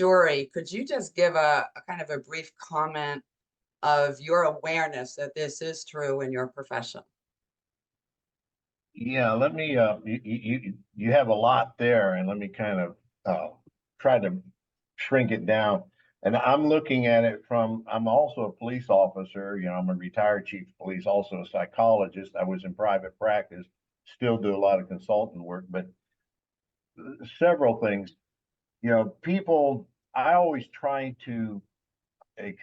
Jorey, could you just give a kind of a brief comment of your awareness that this is true in your profession? Yeah, let me you have a lot there, and let me kind of try to shrink it down. And I'm looking at it from, I'm also a police officer, I'm a retired chief of police, also a psychologist. I was in private practice, still do a lot of consultant work, but several things. People, I always try to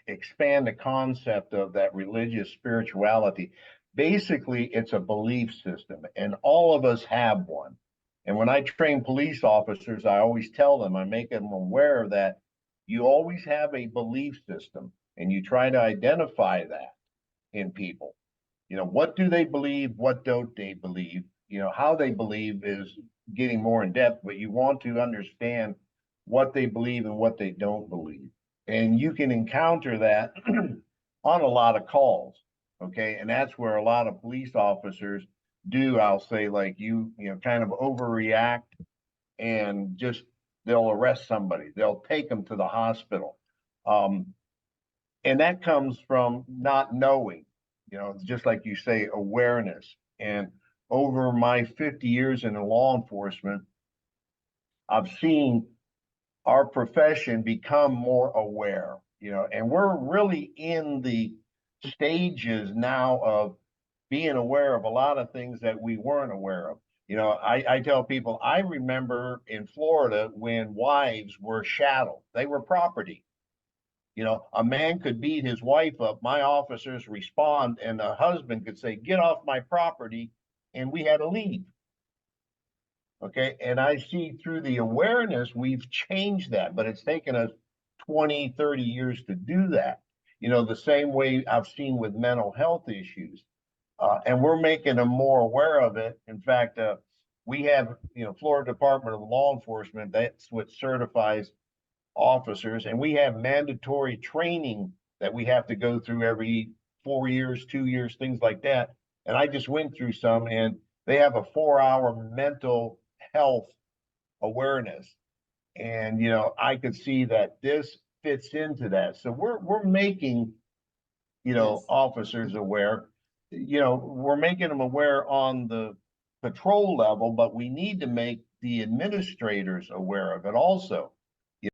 expand the concept of that religious spirituality. Basically, it's a belief system, and all of us have one. And when I train police officers, I always tell them, I make them aware that you always have a belief system, and you try to identify that in people. What do they believe? What don't they believe? How they believe is getting more in depth, but you want to understand what they believe and what they don't believe. And you can encounter that on a lot of calls. Okay. And that's where a lot of police officers do, I'll say, like kind of overreact and just they'll arrest somebody, they'll take them to the hospital. And that comes from not knowing, just like you say, awareness. And over my 50 years in law enforcement, I've seen our profession become more aware, and we're really in the stages now of being aware of a lot of things that we weren't aware of. I tell people, I remember in Florida when wives were chattel, they were property. A man could beat his wife up, my officers respond, and the husband could say, "Get off my property," and we had to leave. Okay. And I see through the awareness, we've changed that, but it's taken us 20, 30 years to do that. The same way I've seen with mental health issues. And we're making them more aware of it. In fact, we have, Florida Department of Law Enforcement, that's what certifies officers. And we have mandatory training that we have to go through every 4 years, 2 years, things like that. And I just went through some, and they have a 4-hour mental health awareness. And I could see that this fits into that. So we're making, Yes. officers aware. We're making them aware on the patrol level, but we need to make the administrators aware of it also.